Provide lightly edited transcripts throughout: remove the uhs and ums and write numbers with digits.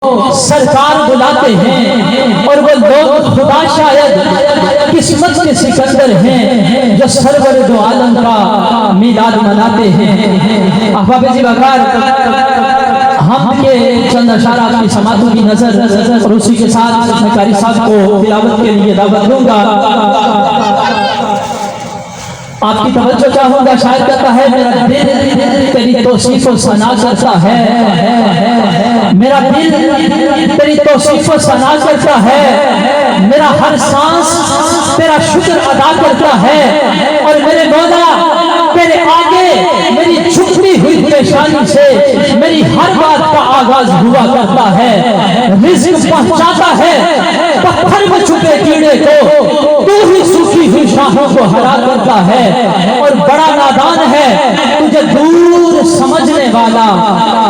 سرکار بلاتے ہیں اور وہ لوگ خدا شاید قسمت کے سکندر ہیں جو سرور دو عالم کا میلاد مناتے ہیں۔ احباب جی وقار ہم کے چند اشارات کی سماعتوں کی نظر اور اسی کے ساتھ میں قاری صاحب کو تلاوت کے لیے دعوت دوں گا۔ آپ کی توجہ چاہوں گا، شاید کہتا ہے میرا دل تیری توصیف و ثنا کرتا ہے، میرا دل تیری توصیف و ثنا کرتا ہے، میرا ہر سانس تیرا شکر ادا کرتا ہے، اور میرے مولا تیرے آگے میری جھکی ہوئی پیشانی سے میری ہر بات کا آغاز ہوا کرتا ہے۔ رزق پہنچاتا ہے پتھر میں چھپے کیڑے کو، تو ہی سوکھی ہوئی شاخوں کو ہرا کرتا ہے، اور بڑا نادان ہے تجھے دور سمجھنے والا،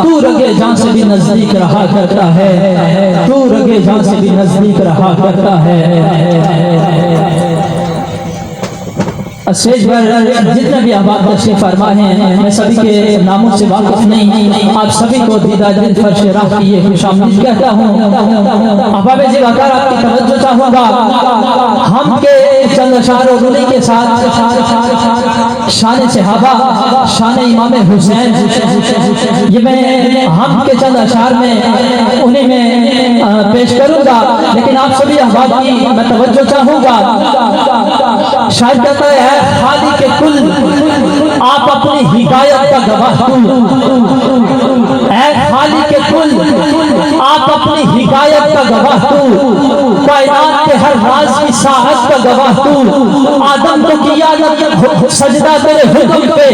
تو رگے جان سے بھی نزدیک رہا کرتا ہے، تو رگے جان سے بھی نزدیک رہا کرتا ہے۔ اسٹیج پر جتنے بھی احباب تشریف فرما ہیں، میں سبھی کے ناموں سے واقف نہیں، آپ سبھی کو دیدہ دل فرش راہ کیے خوش آمدید کہتا ہوں۔ احباب جی وقار آپ کی توجہ چاہوں گا، ہم کے چند اشعار و رنی کے ساتھ شان صحابہ، شان امام حسین، یہ میں ہم کے چند اشعار میں انہیں میں پیش کروں گا، لیکن آپ سبھی احباب کی میں توجہ چاہوں گا۔ شاید کہتا ہے خالق کل آپ اپنی ہدایت کا گواہ تو، اے خالق کل آپ اپنی ہدایت کا گواہ تو، کائنات کے ہر راز کی ساحت کا گواہ تو، آدم کو کیا سجدہ تیرے حکم پہ،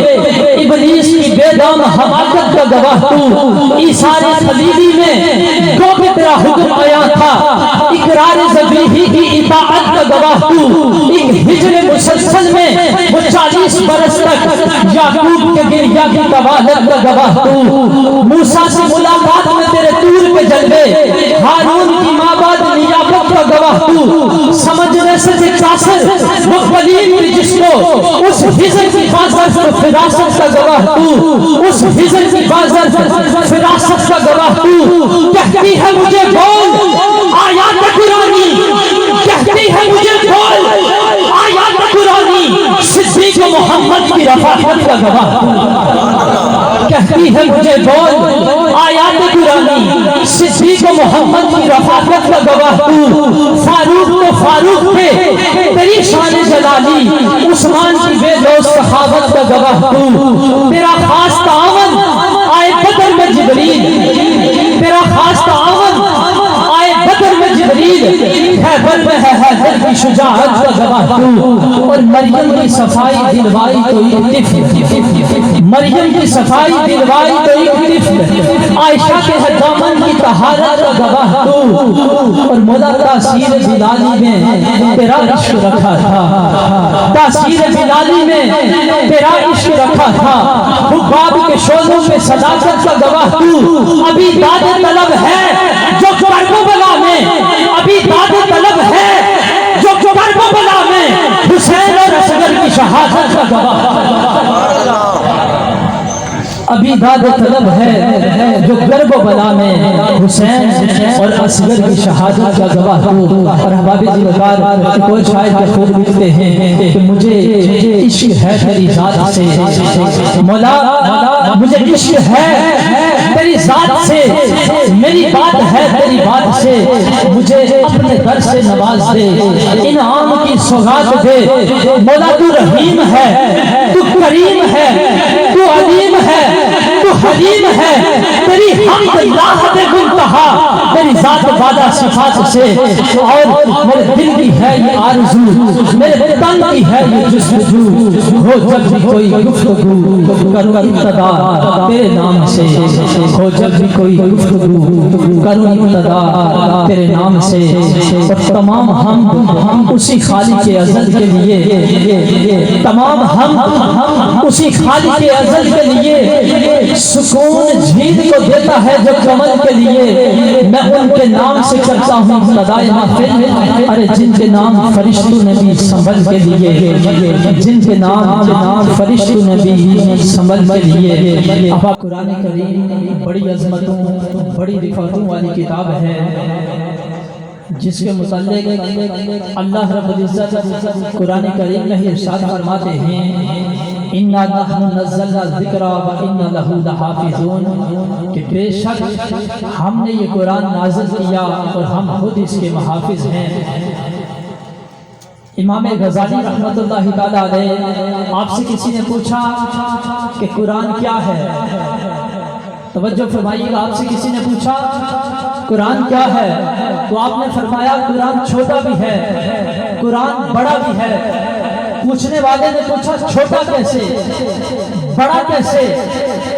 ابلیس کی بے دام حماقت کا گواہ تو، عیسیٰ خلیلی میں جو کہ تیرا حکم آیا تھا، اقرار ذبیحی کی اطاعت کا گواہ تو، ایک ہجر مسلسل میں وہ 40 برس تک یعقوب کے گریہ کی طوالت کا گواہ تو، موسیٰ سے ملاقات میں تیرے طور پہ جلوے، ہارون کی مابعد نیابت کا گواہ تو، سمجھنے سے بھی قاصر وہ قلیم بھی جس کو، اس حضر کی بازر فراست کا گواہ تو، اس حضر کی بازر فراست کا گواہ تو، کہتی ہے مجھے بول آیات قرآنی، کہتی ہے مجھے بول آیات قرآنی، صدیق محمد کی رفاقت کا گواہ تو، کہتی ہے مجھے بول آیات قرآنی، صدیق محمد کی رفاقت کا گواہ تو، فاروق تو فاروق تھے تیری شان جلالی، عثمان کی بے لوث سخاوت کا گواہ تو، تیرا خاص تعاون آئے بدر میں جبریل، تیرا خاص تعاون آئے بدر میں جبریل، خیبر میں ہے حیدر کی شجاعت کا گواہ تو، اور مریم کی صفائی دلوائی تو ایک طفل، مریم کی صفائی دلوائی تو ایک طفل، عائشہ کے دامن کی طہارت کا گواہ تو، اور مولا تاثیر بلالی میں تیرا عشق رکھا تھا، تاثیر بلالی میں تیرا عشق رکھا تھا، حباب کے شعلوں میں صداقت کا گواہ تو، ابھی داد طلب ہے جو کربلا میں، ابھی داد طلب ہے جو کربلا میں حسین اور اصغر کی شہادت کا گواہ، ابھی داد طلب ہے جو کرب و بلا میں حسین اور اصغر کی شہادت کا گواہ ہو۔ اور احباب جی وقار کوئی شاعر کے خود لکھتے ہیں کہ مجھے عشق ہے تیری ذات سے، مولا مجھے عشق ہے تیری ذات سے، میری بات ہے تیری بات سے، مجھے اپنے در سے نواز دے، انعام کی سوغات دے، مولا تو رحیم ہے، تو کریم ہے، تو علیم ہے، تو حلیم ہے، تیری حمد لاحت منتہا، تیری ذات وعدہ صفات سے، اور میرے دل کی ہے یہ آرزو، میرے تن کی ہے یہ جستجو، ہو جب بھی کوئی گفتگو کروں ابتدا تیرے نام سے، ہو جب بھی کوئی گفتگو کروں ابتدا تیرے نام سے، اور تمام ہم اسی خالق ازل کے لیے، تمام ہم اسی خالق ازل کے لیے، سکون جھیل کو دیتا ہے جو کمل کے لیے، میں ان ان کے نام سے کرتا ہوں ابتدائے محفل، ارے جن کے نام فرشتوں نے بھی سنبھل کے لیے، جن کے نام فرشتوں نے بھی سنبھل کے لیے۔ اب قرآن کریم بڑی عظمتوں بڑی رفعتوں والی کتاب ہے، جس کے متعلق اللہ رب العزت قرآن کریم میں ارشاد فرماتے ہیں اِنَّا نَحْنُ نَزَّلْنَا الذِّكْرَ وَإِنَّا لَهُ لَحَافِظُونَ، کہ بے شک ہم نے یہ قرآن نازل کیا اور ہم خود اس کے محافظ ہیں۔ امام غزالی رحمت اللہ تعالیٰ علیہ، آپ سے کسی نے پوچھا کہ قرآن کیا ہے؟ توجہ فرمائیے گا، آپ سے کسی نے پوچھا قرآن کیا ہے؟ تو آپ نے فرمایا قرآن چھوٹا بھی ہے، قرآن بڑا بھی ہے۔ پوچھنے والے نے پوچھا چھوٹا کیسے، بڑا کیسے؟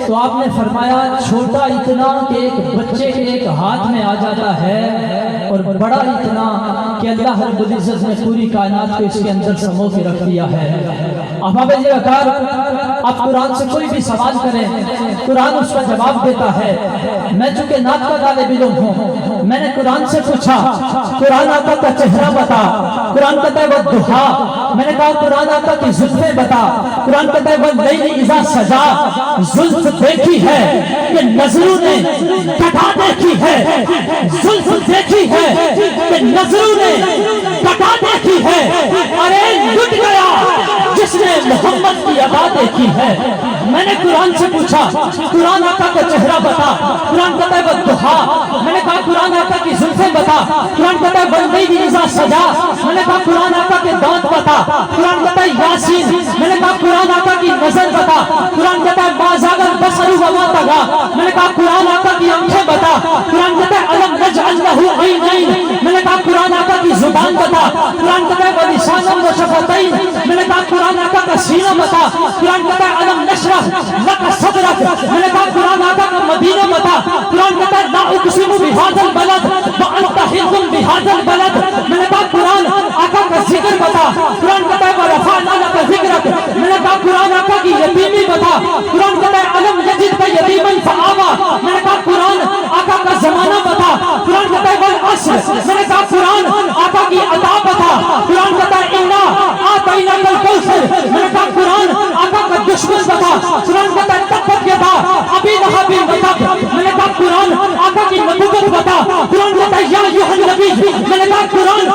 تو آپ نے فرمایا چھوٹا اتنا کہ ایک بچے کے ایک ہاتھ میں آ جاتا ہے، اور بڑا اتنا کہ اللہ رب العزت نے پوری کائنات کو اس کے اندر سمو کے رکھ دیا ہے۔ احباب وقار، آپ قرآن سے کوئی بھی سوال کریں، قرآن اس کا جواب دیتا ہے۔ میں چونکہ نعت کا طالب علم ہوں، میں نے قرآن سے پوچھا قرآن آقا کا چہرہ بتا، قرآن کہتا ہے والضحیٰ، میں نے کہا قرآن آقا کی زلفیں بتا، قرآن کہتا ہے واللیل اذا سجا، زلف دیکھی ہے کہ نظروں نے کٹا دیکھی ہے، زلف دیکھی ہے کہ نظروں نے کٹا دیکھی ہے، ارے لٹ گیا جس نے محمد کی ادا دیکھی ہے۔ میں نے قرآن سے پوچھا قرآن آقا کا چہرہ بتا، قرآن کہتا ہے والضحیٰ، میں نے کہا قرآن آقا کی زلفیں بتا، قرآن کہتا ہے واللیل اذا سجا، میں نے کہا قرآن آقا کے دانت بتا، قرآن کہتا ہے یاسین، میں نے کہا قرآن آقا کی نظر بتا، قرآن کہتا ہے ما زاغ البصر وما طغیٰ، میں نے کہا قرآن آقا کی آنکھیں بتا، قرآن کہتا ہے الم نجعل لہ عینین، میں نے کہا قرآن آقا کی زبان بتا، قرآن کہتا ہے ولسانا وشفتین، میں نے کہا قرآن آقا کا سینہ بتا، قرآن کہتا ہے الم نشرح لک صدرک، میں نے کہا قرآن آقا کا مدینہ بتا، قرآن کہتا ہے لا اقسم بہذا البلد وانت حل بہذا البلد، میں نے کہا قرآن آقا کا ذکر بتا، قرآن کہتا ہے ورفعنا لک ذکرک، میں نے کہا قرآن آقا کی یتیمی بتا، قرآن کہتا ہے الم یجدک یتیما فآویٰ، میں نے کہا قرآن آقا کا زمانہ بتا، قرآن کہتا ہے والعصر، میں نے کہا قرآن آقا کی عطا بتا، قرآن کہتا ہے انا اعطیناک الکوثر، میں نے کہا قرآن آقا کا دشمن بتا، قرآن کہتا ہے تبت یدا ابی لہب وتب، میں نے کہا قرآن آقا کی نبوت بتا، قرآن کہتا ہے یا ایھا النبی، میں نے کہا قرآن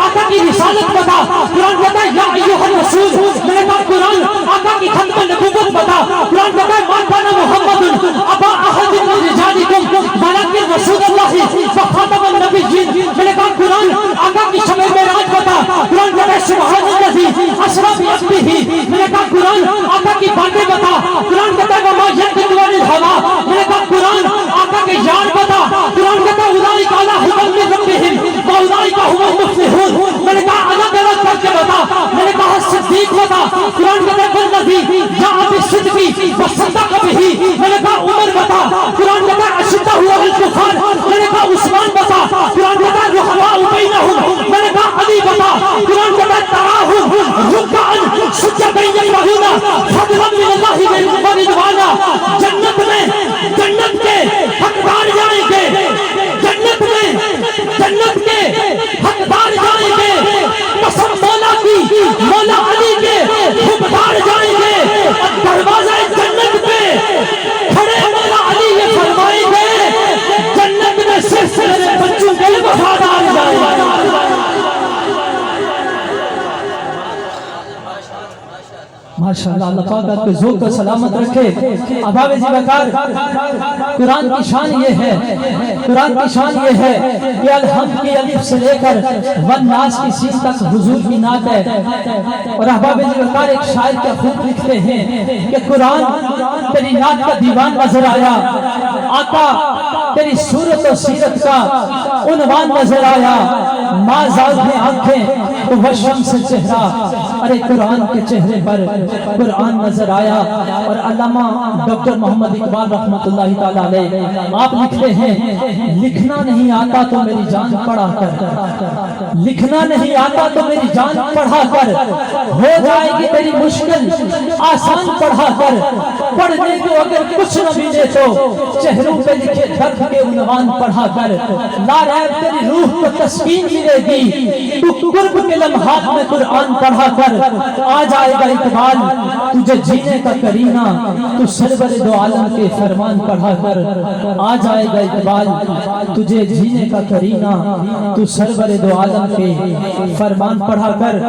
آقا کی رسالت بتا، قرآن کہتا ہے یا ایھا الرسول، میں نے کہا قرآن آقا کی ختم نبوت بتا، قرآن کہتا ہے ما کان محمد ابا احد من رجالکم ولکن رسول اللہ وخاتم النبیین، میں نے کہا قرآن آقا کی شب معراج بتا، قرآن کہتا ہے سبحان الذی اسری بعبدہ، میں نے کہا قرآن آقا کی باتیں بتا، قرآن کہتا ہے وما ینطق عن الہویٰ، میں نے کہا قرآن آقا کے یار بتا، قرآن کہتا ہے اولئک علی ھدی من ربہم واولئک ھم المفلحون، میں نے کہا الگ الگ کر کے بتا، میں نے کہا صدیق بتا، قرآن کہتا ہے والذی جاء بالصدق وصدق بہ، میں نے کہا عمر بتا، قرآن کہتا ہے اشدہ علی الکفار، میں نے کہا عثمان بتا، قرآن کہتا ہے رحماء بینہم، میں نے کہا علی بتا، قرآن کہتا ہے تراہم رکعا سجدا یبتغون فضلا من اللہ ورضوانا، جنت میں جنت کے حقدار جائیں گے، جنت میں جنت کے حقدار جائیں گے، قسم مولا کی مولا علی کے حقدار جائیں گے، اور دروازہ جنت پہ کھڑے مولا علی یہ فرمائیں گے جنت میں صرف میرے بچوں کے وفادار جائیں گے۔ ماشاءاللہ، اللہ پاک آپ کے ذوق کو سلامت رکھے۔ احباب وقار، قرآن کی شان یہ ہے، قرآن کی شان یہ ہے کہ الحمد کی الف سے لے کر والناس کی سین تک حضور کی نعت ہے۔ اور احباب وقار ایک شاعر کیا خوب لکھتے ہیں کہ قرآن تیری نعت کا دیوان نظر آیا، آقا تیری صورت و سیرت کا عنوان نظر آیا، ما زاغ آنکھیں تو وشم سے چہرہ، ارے قرآن کے چہرے پر قرآن نظر آیا۔ اور علامہ ڈاکٹر محمد اقبال رحمۃ اللہ تعالی علیہ آپ لکھتے ہیں لکھنا نہیں آتا تو میری جان پڑھا کر، لکھنا نہیں آتا تو میری جان پڑھا کر، ہو جائے گی تیری مشکل آسان پڑھا کر، پڑھنے کو اگر کچھ نہ ملے تو چہروں پہ لکھے درد کے عنوان پڑھا کر، لا ریب تیری روح کو تسکین ملے گی تو قرب کے لمحات میں قرآن پڑھا کر، آ جائے گا اقبال تجھے جینے کا کرینہ تو سرور دو عالم کے فرمان پڑھا کر، آ جائے گا اقبال تجھے جینے کا کرینہ تو سرور دو عالم کے فرمان پڑھا کر۔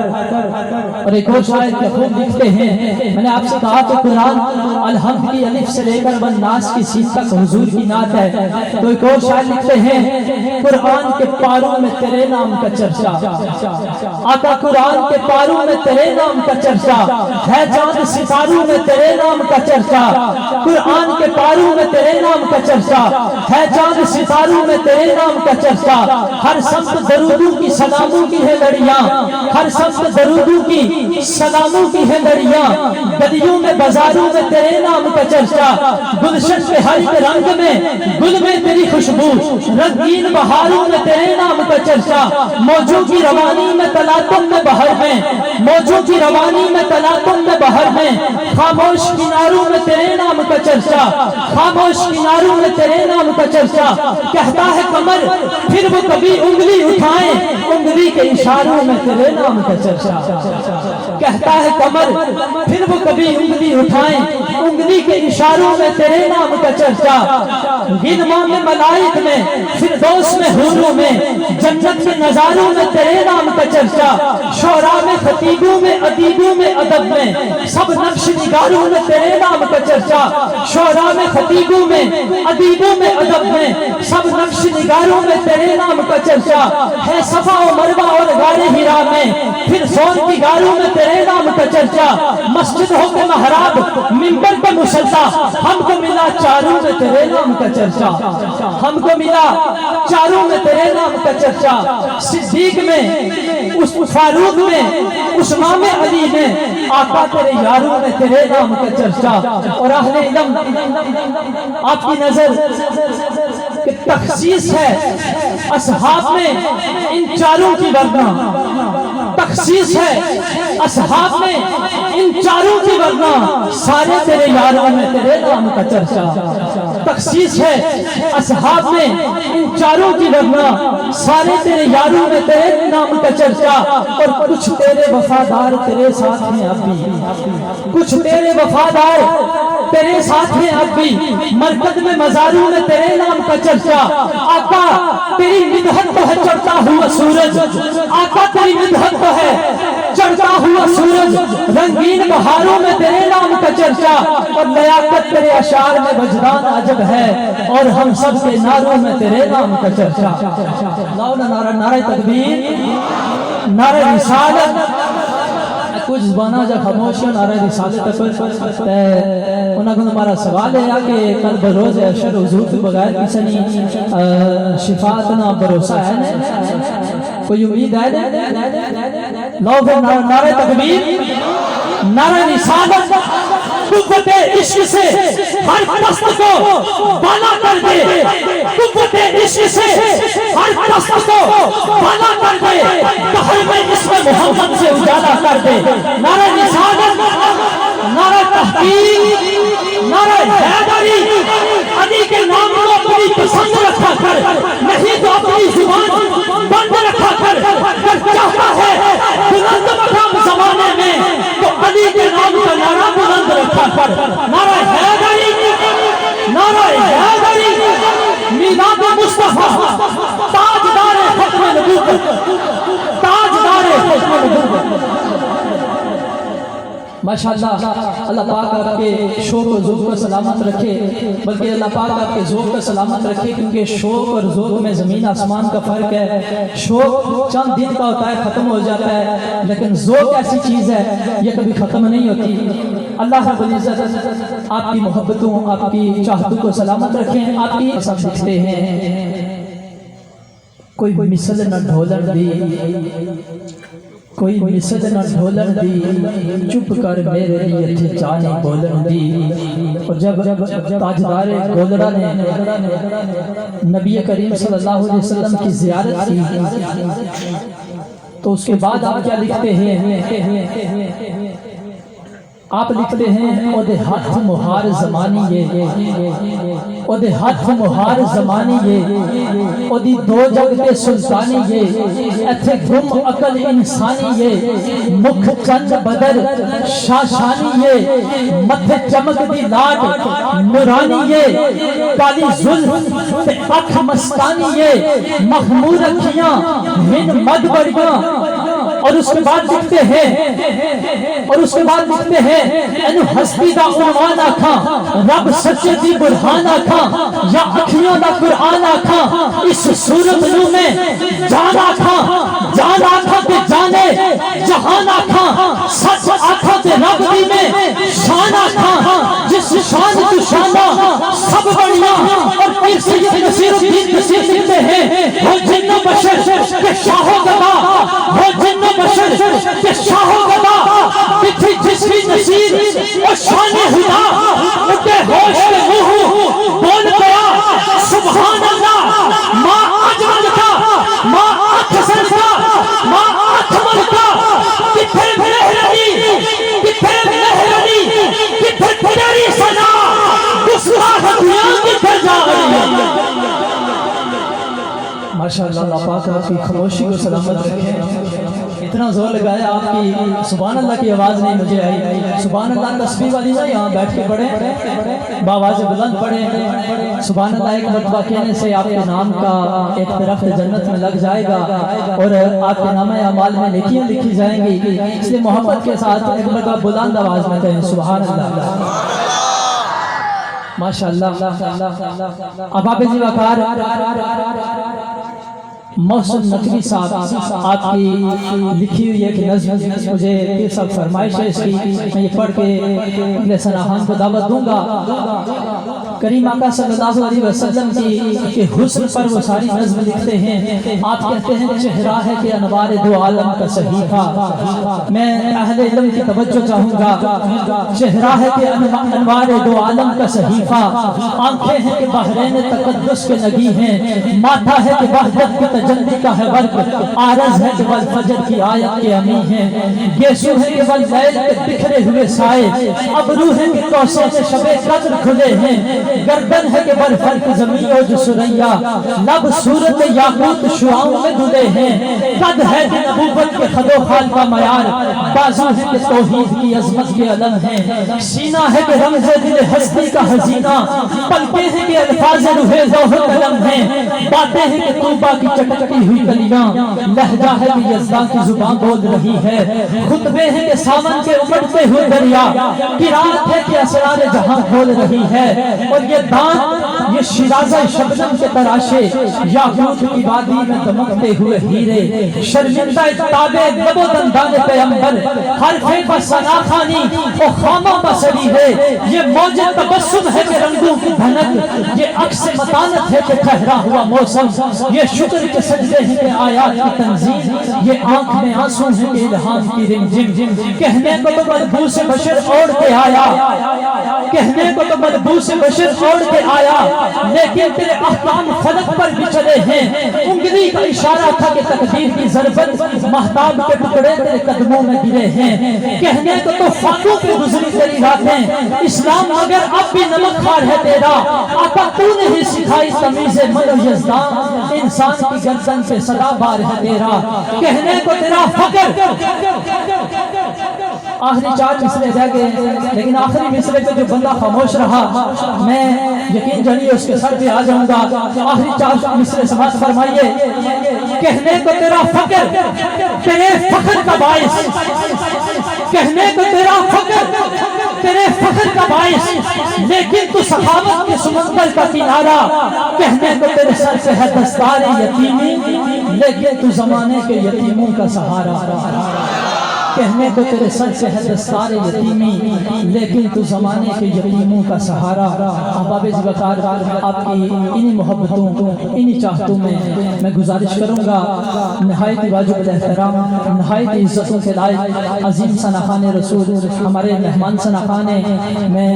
اور ایک اور شاعر کے خوب لکھتے ہیں، میں نے آپ سے کہا کہ قرآن الحمد کی الف سے لے کر والناس کی سین تک حضور کی نعت ہے، تو ایک اور شاعر لکھتے ہیں قرآن کے پاروں میں تیرے نام کا چرچا، آقا قرآن کے پاروں میں تیرے نام کا چرچا ہے، چاند ستاروں میں تیرے نام کا چرچا، قرآن کے پاروں میں تیرے نام کا چرچا ہے، چاند ستاروں میں تیرے نام کا چرچا، ہر سمت درودوں کی سلاموں کی ہے لڑیاں، ہر سمت درودوں کی سلاموں کی ہے لڑیاں، گلیوں میں بازاروں میں تیرے نام کا چرچا، گلشن کے ہر ایک رنگ میں گل میں تیری خوشبو، رنگین بہاروں میں تیرے نام کا چرچا، موجوں کی روانی میں تلاطم میں بہر میں، موجوں کی روانی میں تلاطم میں بہر میں، خاموش کناروں میں تیرے نام کا چرچا، خاموش کناروں میں تیرے نام کا چرچا، کہتا ہے قمر پھر وہ کبھی انگلی اٹھائیں، انگلی کے اشاروں میں تیرے نام کا چرچا، کہتا ہے قمر پھر وہ کبھی انگلی اٹھائیں، انگلی کے اشاروں میں تیرے نام کا چرچا، غنما میں ملائک میں فردوس میں حوروں میں جنت کے نظاروں میں تیرے نام کا چرچا، شعراء میں خطیبوں میں ادیبوں میں ادب میں سب نقش نگاروں میں تیرے نام کا چرچا، شعراء میں خطیبوں میں ادیبوں میں ادب میں سب نقش نگاروں میں تیرے نام کا چرچا ہے، صفا و مروہ اور غار ہرا میں پھر سون کی غاروں میں تیرے نام کا چرچا، مسجد ہو کے محراب منبر پہ مسلح، ہم کو ملا چاروں میں تیرے نام کا چرچا، ہم کو ملا چاروں میں تیرے نام کا چرچا، صدیق میں اس فاروق میں عثمان میں علی میں آقا تیرے یاروں میں تیرے نام کا چرچا۔ اور اہل علم آپ کی نظر کہ تخصیص ہے اصحاب میں ان چاروں کی ورنہ، تخصیص ہے اصحاب میں ان چاروں کی ورنہ سارے تیرے یاروں میں تیرے نام کا چرچا، تخصیص ہے اصحاب میں ان چاروں کی ورنہ سارے تیرے یاروں میں تیرے نام کا چرچا، اور کچھ تیرے وفادار تیرے ساتھ ہیں اب بھی، کچھ تیرے وفادار تیرے ساتھ ہیں اب بھی، مرکز میں مزاروں میں تیرے نام کا چرچا، آقا تیری مدحت تو ہے چڑھتا ہوا سورج، آقا تیری مدحت تو ہے چڑھتا ہوا سورج، رنگین بہاروں میں تیرے نام کا چرچا، اور لیاقت تیرے اشعار میں وجدان عجب ہے، اور ہم سب کے نعروں میں تیرے نام کا چرچا۔ نعرہ تکبیر، نعرہ رسالت، کچھ زبانہ جا خاموشی نعرہ رسالت پر انہوں نے ہمارا سوال ہے کہ کل بروز اشر حضور کے بغیر کسی نے شفاعت نہ بھروسہ ہے، کوئی امید ہے؟ لو پھر نعرہ تکبیر، نعرہ رسالت، قوت عشق سے ہر پست کو بالا کر دے، قوت عشق سے ہر پست کو بالا کر دے، بحر میں اسم محمد سے اجالا کر دے، نعرہ رسالت، نعرہ تحقیق، نعرہ حیدری، علی کے نام کو اپنی پسند رکھا کر، نہیں تو اپنی زبان بند رکھا کر، چاہتا ہے بلند مقام زمانے میں تو علی کے نام کا نعرہ بلند رکھا کر، نعرہ حیدری، نعرہ حیدری، میلاد مصطفیٰ، تاجدار ختم نبوت، تاجدار ختم نبوت۔ ماشاءاللہ اللہ پاک آپ کے شوق اور ذوق کو سلامت رکھے، بلکہ اللہ پاک آپ کے ذوق کو سلامت رکھے، کیونکہ شوق اور ذوق میں زمین آسمان کا فرق ہے، شوق چند دن کا ہوتا ہے ختم ہو جاتا ہے، لیکن ذوق ایسی چیز ہے یہ کبھی ختم نہیں ہوتی۔ اللہ رب العزت آپ کی محبتوں، آپ کی چاہتوں کو سلامت رکھیں۔ آپ کی سب لکھتے ہیں کوئی مثل نہ ڈھولن دی، کوئی مسد نہ ڈھولن دی چپ کر میرے لیے تھے جانے بولن دی. اور جب تاجدار گولڑا نے نبی کریم صلی اللہ علیہ وسلم کی زیارت کی تو اس کے بعد آپ کیا لکھتے ہیں؟ آپ لکھتے ہیں او دے ہاتھ مہار زمانی یہ، او دے ہاتھ مہار زمانی یہ، او دی دو جگ دے سلطانی یہ، ایتھے گم عقل انسانی یہ، مکھ چند بدر شاشانی یہ، متھے چمک دی لاٹ نورانی یہ، کالی ظلم تے اکھ مستانی یہ، مخمور اکھیاں ہن مدبریاں. اور اس کے بعد لکھتے ہیں اینو ہستی دا عنوان آکھاں، رب سچے دی برہان آکھاں، یا اکھیوں دا قرآن آکھاں، اس صورت نو میں جان آکھاں تے جانے جہان آکھاں، سچ آکھاں تے رب دی میں شان آکھاں، جس شان تو شانہ سب بڑیاں. اور پھر سید نصیر الدین نصیر لکھتے ہیں وہ جن و بشر کے شاہ و گدا، وہ جن و بشر کے شاہ و گدا، بتھی جس کی نصیر اور شان خدا، اٹھے ہوش کے روح بول گیا سبحان اللہ. ماں اجمل کا، ماں اکثر کا، ماں اکمل کا، کتھے مہرنی، کتھے مہرنی، کتھے تیری سنا، گستاخ دنیا کتھے جا رہی. ماشاءاللہ اللہ پاک آپ کی خاموشی کو سلامت رکھیں. اتنا زور لگایا آپ کی سبحان اللہ کی آواز نہیں مجھے آئی. سبحان اللہ تسبیح والی نہ یہاں بیٹھ کے پڑھیں، باواز بلند پڑھیں. سبحان اللہ ایک مرتبہ کہنے سے آپ کے نام کا ایک درخت جنت میں لگ جائے گا اور آپ کے نامہ اعمال میں نیکیاں لکھی جائیں گی. اس لیے محبت کے ساتھ ایک مرتبہ بلند آواز میں کہیں سبحان اللہ. ماشاءاللہ. اب آپ جی وقار محسن نقوی صاحب آپ کی لکھی ہوئی ایک نظم مجھے یہ سب فرمائش ہے اس کی، میں یہ پڑھ کے اگلے سناہان کو دعوت دوں گا. کریم آقا صلی اللہ علیہ وسلم کی حسن پر وہ ساری نظم لکھتے ہیں. آپ کہتے ہیں چہرہ ہے کہ انوار دو عالم کا صحیفہ. میں اہل علم کی توجہ چاہوں گا. چہرہ ہے کہ انوار دو عالم کا صحیفہ، آنکھیں ہیں کہ بحرین تقدس کے نگی ہیں، ماتھا ہے کہ وحدت کی تجلی کا ہے ورق، عارض ہے کہ والفجر کی آیت کے امی ہیں، گیسو ہے کہ واللیل کے بکھرے ہوئے سائے، ابرو ہے کہ کوسوں میں شب قدر کھلے ہیں، گردن ہے کہ برفرق زمین و جو سریا، لب صورت یاقوت شعاؤں میں دھلے ہیں، قد ہے کہ نبوت کے خد و خال کا معیار، بازو ہے کہ توحید کی عظمت کے علم ہیں، سینہ ہے کہ رمز دل ہستی کا حزینہ، پلکیں ہیں کہ الفاظ روح ذوح قلم ہیں، باتیں ہیں کہ طوبہ کی چٹکی ہوئی کلیاں، لہجہ ہے کہ یزدان کی زبان بول رہی ہے، خطبے ہیں کہ سامن کے امڑتے ہوئے دریا، قرات ہے کہ اسرار جہاں کھول رہی ہے، اور یہ دان یہ شیرازہ شبنم کے تراشے، یاقوت کی وادی میں دمکتے ہوئے ہیرے، شرمندہ تابع لب و دندان پیغمبر، حرف بسنا خانی او خامہ بسری ہے، یہ موج تبسم ہے کہ رنگوں کی دھنک، یہ عکس متانت ہے کہ ٹھہرا ہوا موسم، یہ شکر کے سجدے ہیں کہ آیات کی تنظیم، یہ آنکھ میں آنسوں ہیں کہ الہام کی رمجم، کہنے کو تو بدبو سے بشر اوڑ کے آیا، کہنے کو تو بدبو سے بشر اوڑ کے آیا، لیکن تیرے احکام فلک پر بھی چلے ہیں، انگلی کا اشارہ تھا کہ تقدیر کی ضربت، مہتاب کے ٹکڑے تیرے قدموں میں گرے ہیں، کہنے کو تو فاتوں پہ گزری تیری راتیں، اسلام مگر اب بھی نمک خوار ہے تیرا، آقا تو نے ہی سکھائی تمیز من و یزدان، انسان کی گردن پہ صدا بار ہے تیرا، کہنے کو تیرا فقر. آخری 4 مصرے رہ گئے، لیکن آخری مصرے پہ جو بندہ خاموش رہا میں یقین جانیے اس کے سر پہ آ جاؤں گا. آخری 4 مصرے سماعت فرمائیے. کہنے کو تیرا فقر تیرے فخر کا باعث، کہنے کو تیرا فقر تیرے فخر کا باعث، لیکن تو سخاوت کے سمندر کا کنارہ، کہنے کو تیرے سر سے ہے دستار یتیمی، لیکن تو زمانے کے یتیموں کا سہارا. کہنے کو تیرے سر سے ہے دستار یتیمی، لیکن تو زمانے کے یتیموں کا سہارا۔ احباب ذوالفقار، آپ کی انہی محبتوں انہی چاہتوں میں گزارش کروں گا، نہایت واجب الاحترام، نہایت عزتوں کے لائق عظیم ثناخان رسول ہمارے مہمان ثناخان ہیں، میں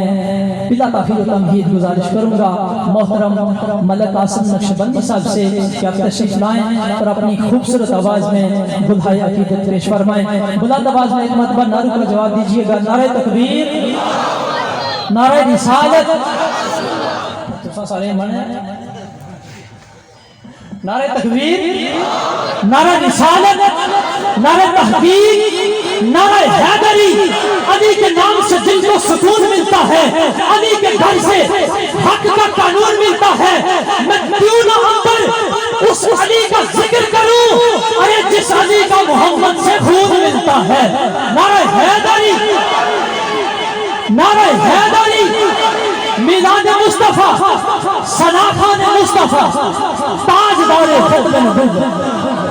بلا تاخیر و تمہید گزارش کروں گا محترم ملک قاسم نقشبندی صاحب سے کہ آپ تشریف لائیں اور اپنی خوبصورت آواز میں بلہائے عقیدت پیش فرمائیں۔ بلند آواز میں ایک مرتبہ نعرے کا جواب دیجئے گا، نعرہ تکبیر، نعرہ رسالت، نعرہ تکبیر، نعرہ رسالت، نعرہ تحقیق، نعرہ حیدری۔ علی کے نام سے جن کو سکون ملتا ہے، علی کے گھر سے حق کا قانون ملتا ہے، میں کیوں نہ اندر اس علی کا ذکر کروں، ارے جس علی کا محمد سے خون ملتا ہے۔ نعرہ حیدری، نعرہ حیدری، میلاد مصطفیٰ، ثناخان مصطفیٰ، تاجدار ختم نبوت۔